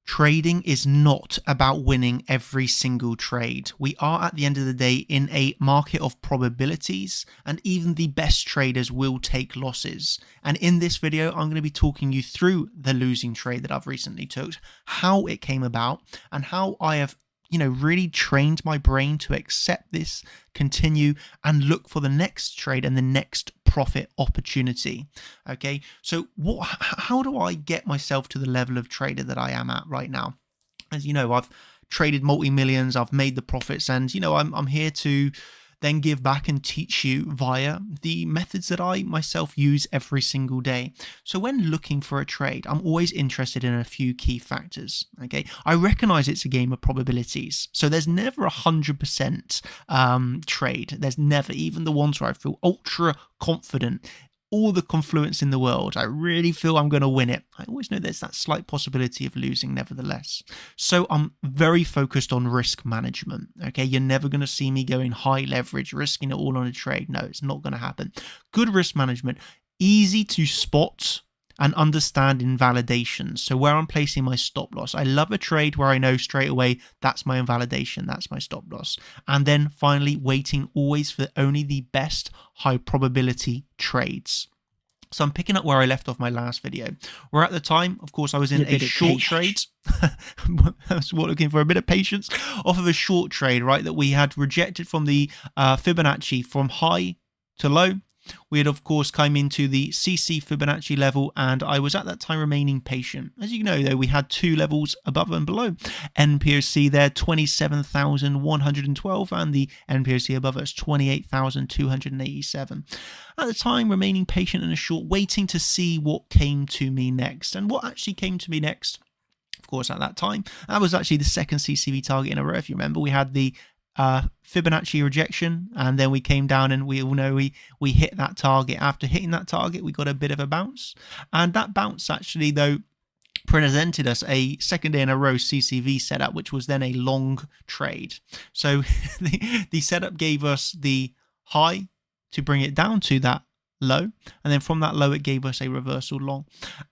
Trading is not about winning every single trade. We are, at the end of the day, in a market of probabilities, and even the best traders will take losses. And in this video, I'm going to be talking you through the losing trade that I've recently took, how it came about, and how I have really trained my brain to accept this, continue, and look for the next trade and the next profit opportunity. Okay, so how do I get myself to the level of trader that I am at right now? As you know, I've traded multi-millions, I've made the profits, and I'm here to then give back and teach you via the methods that I myself use every single day. So when looking for a trade, I'm always interested in a few key factors. Okay, I recognize it's a game of probabilities, so there's never 100% trade. There's never, even the ones where I feel ultra confident, all the confluence in the world, I really feel I'm going to win it, I always know there's that slight possibility of losing nevertheless. So I'm very focused on risk management. Okay, you're never going to see me going high leverage, risking it all on a trade. No, it's not going to happen. Good risk management, easy to spot and understand invalidations. So where I'm placing my stop loss. I love a trade where I know straight away that's my invalidation, that's my stop loss. And then finally, waiting always for only the best high probability trades. So I'm picking up where I left off my last video, where at the time, of course, I was in a short trade. I was looking for a bit of patience off of a short trade, right, that we had rejected from the Fibonacci from high to low. We had, of course, come into the CC Fibonacci level, and I was at that time remaining patient. As you know, though, we had two levels above and below. NPOC there, 27,112, and the NPOC above us, 28,287. At the time, remaining patient in a short, waiting to see what came to me next. And what actually came to me next, of course, at that time, that was actually the second CCV target in a row. If you remember, we had the Fibonacci rejection, and then we came down, and we all know we hit that target. After hitting that target, we got a bit of a bounce, and that bounce actually, though, presented us a second day in a row CCV setup, which was then a long trade. So the setup gave us the high to bring it down to that low, and then from that low it gave us a reversal long.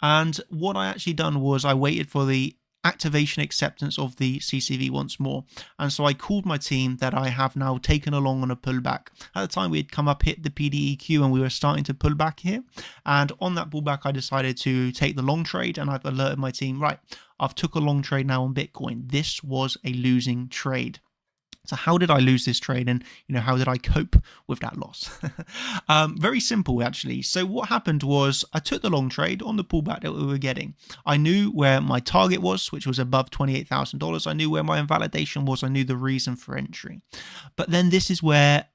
And what I actually done was I waited for the activation acceptance of the CCV once more, and so I called my team that I have now taken along on a pullback. At the time, we had come up, hit the PDEQ, and we were starting to pull back here, and on that pullback I decided to take the long trade, and I've alerted my team, right, I've took a long trade now on Bitcoin. This was a losing trade. So how did I lose this trade, and how did I cope with that loss? Very simple, actually. So what happened was I took the long trade on the pullback that we were getting. I knew where my target was, which was above $28,000. I knew where my invalidation was. I knew the reason for entry. But then this is where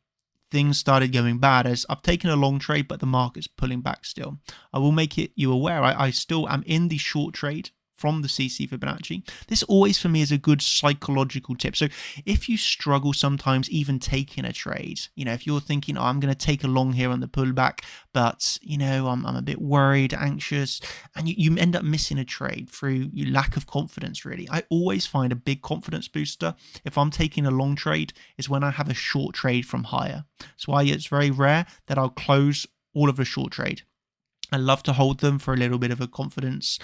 things started going bad, as I've taken a long trade, but the market's pulling back still. I will make you aware, I still am in the short trade from the CC Fibonacci. This always for me is a good psychological tip. So if you struggle sometimes even taking a trade, if you're thinking, oh, I'm going to take a long here on the pullback, but I'm a bit worried, anxious, and you end up missing a trade through your lack of confidence, really. I always find a big confidence booster if I'm taking a long trade is when I have a short trade from higher. That's why it's very rare that I'll close all of the short trade. I love to hold them for a little bit of a confidence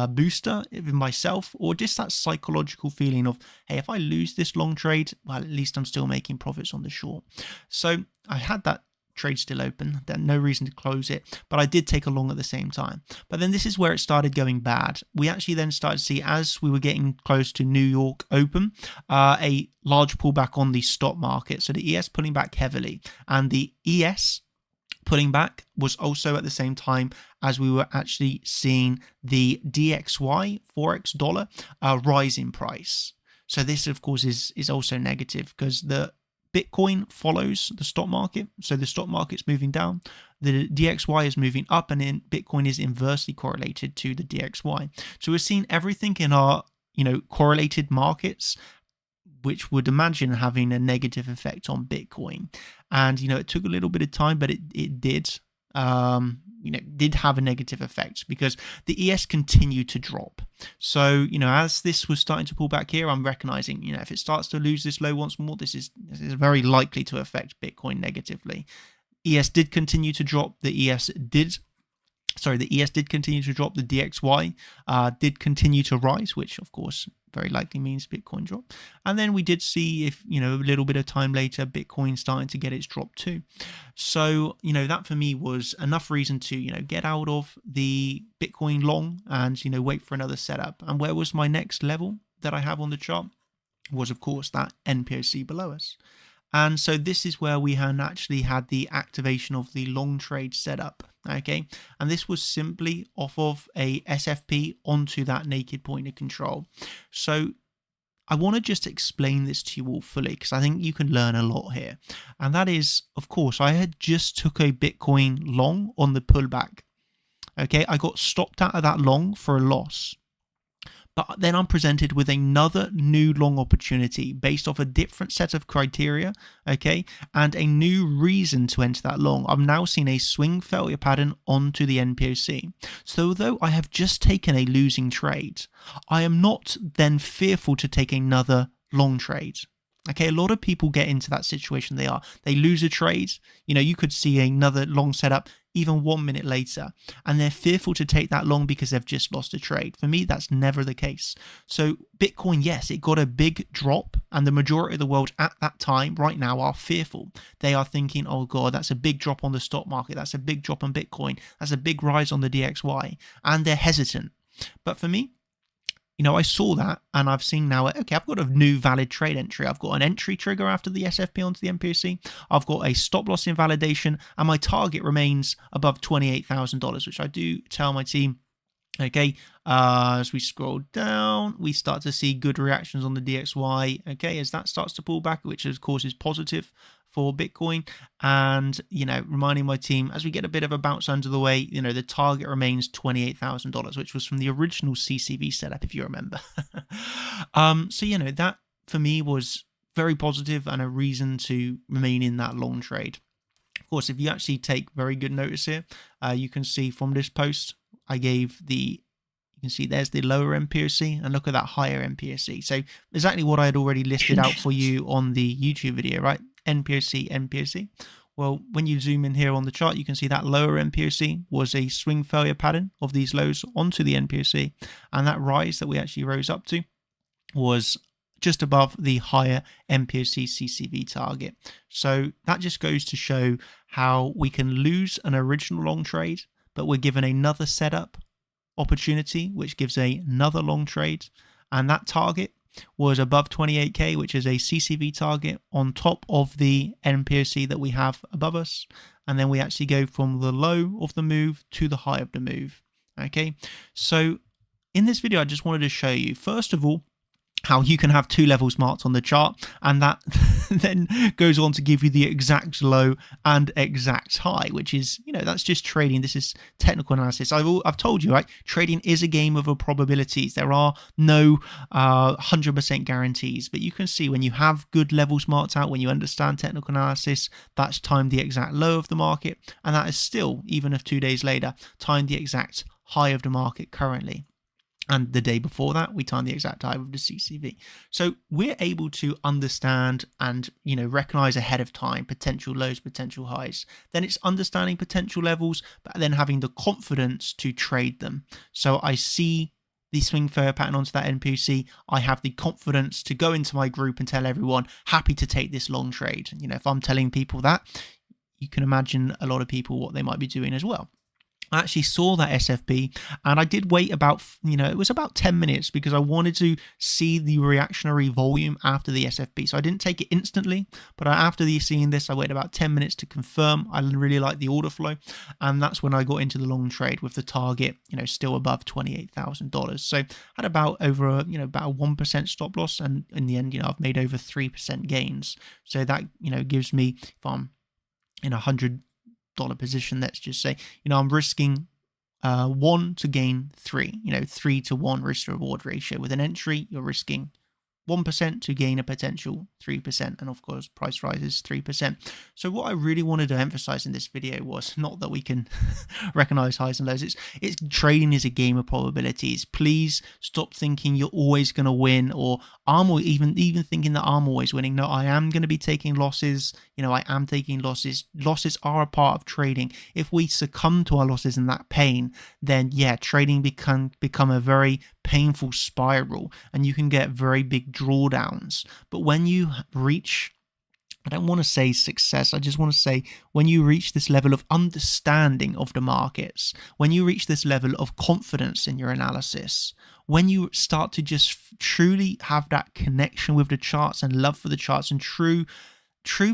booster in myself, or just that psychological feeling of, hey, if I lose this long trade, well, at least I'm still making profits on the short. So I had that trade still open, there's no reason to close it, but I did take a long at the same time. But then this is where it started going bad. We actually then started to see, as we were getting close to New York Open, a large pullback on the stock market. So the ES pulling back heavily, and the ES pulling back was also at the same time as we were actually seeing the DXY Forex dollar rise in price. So this, of course, is also negative, because the Bitcoin follows the stock market. So the stock market's moving down, the DXY is moving up, and then Bitcoin is inversely correlated to the DXY. So we're seeing everything in our correlated markets, which would imagine having a negative effect on Bitcoin. And, it took a little bit of time, but it did, did have a negative effect, because the ES continued to drop. So, as this was starting to pull back here, I'm recognizing, if it starts to lose this low once more, this is very likely to affect Bitcoin negatively. ES did continue to drop. The ES did sorry, the ES did continue to drop. The DXY did continue to rise, which of course very likely means Bitcoin drop. And then we did see, if a little bit of time later, Bitcoin starting to get its drop too. So that for me was enough reason to get out of the Bitcoin long and wait for another setup. And where was my next level that I have on the chart? Was of course that NPOC below us. And so this is where we had actually had the activation of the long trade setup. Okay, and this was simply off of a SFP onto that naked point of control. So I want to just explain this to you all fully, because I think you can learn a lot here. And that is, of course, I had just took a Bitcoin long on the pullback. Okay, I got stopped out of that long for a loss. But then I'm presented with another new long opportunity based off a different set of criteria, okay, and a new reason to enter that long. I'm now seeing a swing failure pattern onto the NPOC. So although I have just taken a losing trade, I am not then fearful to take another long trade. Okay, a lot of people get into that situation. They lose a trade. You could see another long setup even 1 minute later, and they're fearful to take that long because they've just lost a trade. For me, that's never the case. So Bitcoin, yes, it got a big drop, and the majority of the world at that time right now are fearful. They are thinking, oh God, that's a big drop on the stock market. That's a big drop on Bitcoin. That's a big rise on the DXY. And they're hesitant. But for me, I saw that, and I've seen now, okay, I've got a new valid trade entry. I've got an entry trigger after the SFP onto the NPOC. I've got a stop loss invalidation, and my target remains above $28,000, which I do tell my team. Okay, as we scroll down, we start to see good reactions on the DXY, okay, as that starts to pull back, which of course is positive for Bitcoin. And reminding my team, as we get a bit of a bounce under the way, the target remains $28,000, which was from the original CCV setup, if you remember. So that for me was very positive and a reason to remain in that long trade. Of course, if you actually take very good notice here, you can see from this post I gave you can see there's the lower NPOC, and look at that higher NPOC. So exactly what I had already listed out for you on the YouTube video, right? NPOC, NPOC. Well, when you zoom in here on the chart, you can see that lower NPOC was a swing failure pattern of these lows onto the NPOC, and that rise that we actually rose up to was just above the higher NPOC CCV target. So that just goes to show how we can lose an original long trade, but we're given another setup opportunity, which gives another long trade, and that target was above 28k, which is a CCV target on top of the NPOC that we have above us. And then we actually go from the low of the move to the high of the move. Okay, so in this video, I just wanted to show you, first of all, how you can have two levels marked on the chart, and that then goes on to give you the exact low and exact high, which is, that's just trading. This is technical analysis. I've told you, right? Trading is a game of probabilities. There are no 100% guarantees, but you can see when you have good levels marked out, when you understand technical analysis, that's timed the exact low of the market, and that is still, even if 2 days later, timed the exact high of the market currently. And the day before that, we timed the exact high of the CCV. So we're able to understand and, recognize ahead of time potential lows, potential highs. Then it's understanding potential levels, but then having the confidence to trade them. So I see the swing failure pattern onto that NPOC. I have the confidence to go into my group and tell everyone, happy to take this long trade. If I'm telling people that, you can imagine a lot of people what they might be doing as well. I actually saw that SFP, and I did wait about, it was about 10 minutes because I wanted to see the reactionary volume after the SFP. So I didn't take it instantly, but after seeing this, I waited about 10 minutes to confirm. I really like the order flow, and that's when I got into the long trade with the target, still above $28,000. So I had about over, about a 1% stop loss, and in the end, I've made over 3% gains. So that, gives me, if I'm in $100 position, let's just say, I'm risking 1 to gain 3, 3 to 1 risk to reward ratio. With an entry, you're risking 1% to gain a potential 3%, and of course price rises 3%. So what I really wanted to emphasize in this video was not that we can recognize highs and lows. It's trading is a game of probabilities. Please stop thinking you're always going to win, or even thinking that I'm always winning. No, I am going to be taking losses. I am taking losses. Losses are a part of trading. If we succumb to our losses and that pain, then yeah, trading become a very painful spiral, and you can get very big drawdowns. But when you reach, I don't want to say success, I just want to say when you reach this level of understanding of the markets, when you reach this level of confidence in your analysis, when you start to just truly have that connection with the charts and love for the charts and true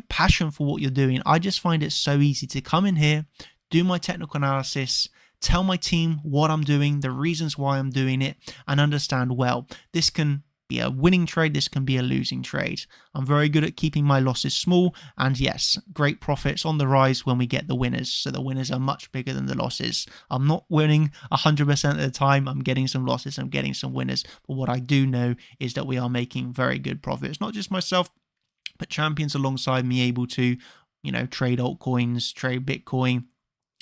passion for what you're doing, I just find it so easy to come in here, do my technical analysis, tell my team what I'm doing, the reasons why I'm doing it, and understand, well, this can be a winning trade, this can be a losing trade. I'm very good at keeping my losses small, and yes, great profits on the rise when we get the winners. So the winners are much bigger than the losses. I'm not winning 100% of the time. I'm getting some losses, I'm getting some winners. But what I do know is that we are making very good profits. Not just myself, but champions alongside me able to, trade altcoins, trade Bitcoin,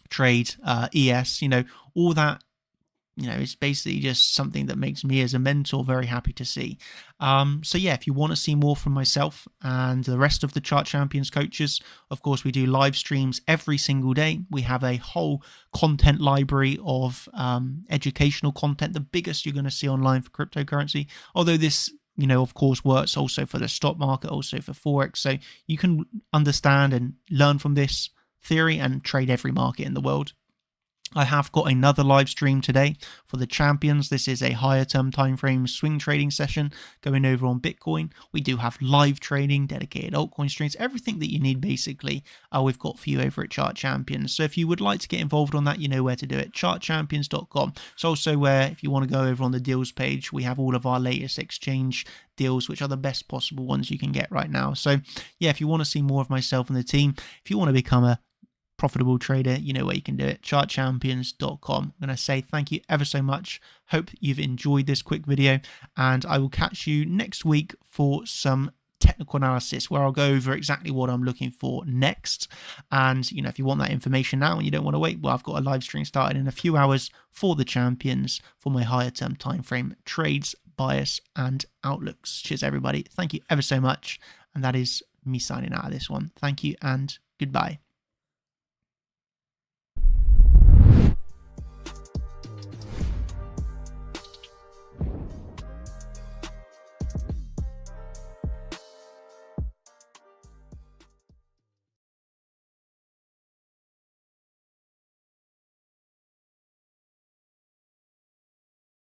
trade ES, all that. It's basically just something that makes me as a mentor very happy to see. So yeah, if you want to see more from myself and the rest of the Chart Champions coaches, of course, we do live streams every single day. We have a whole content library of educational content, the biggest you're going to see online for cryptocurrency. Although this, of course, works also for the stock market, also for Forex. So you can understand and learn from this theory and trade every market in the world. I have got another live stream today for the champions. This is a higher term time frame swing trading session going over on Bitcoin. We do have live trading, dedicated altcoin streams, everything that you need basically. We've got for you over at Chart Champions. So if you would like to get involved on that, you know where to do it. Chartchampions.com. It's also where, if you want to go over on the deals page, we have all of our latest exchange deals, which are the best possible ones you can get right now. So yeah, if you want to see more of myself and the team, if you want to become a profitable trader, you know where you can do it. Chartchampions.com. I'm going to say thank you ever so much. Hope you've enjoyed this quick video, and I will catch you next week for some technical analysis where I'll go over exactly what I'm looking for next. And if you want that information now and you don't want to wait, well, I've got a live stream started in a few hours for the champions for my higher term time frame trades, bias, and outlooks. Cheers everybody, thank you ever so much, and that is me signing out of this one. Thank you and goodbye.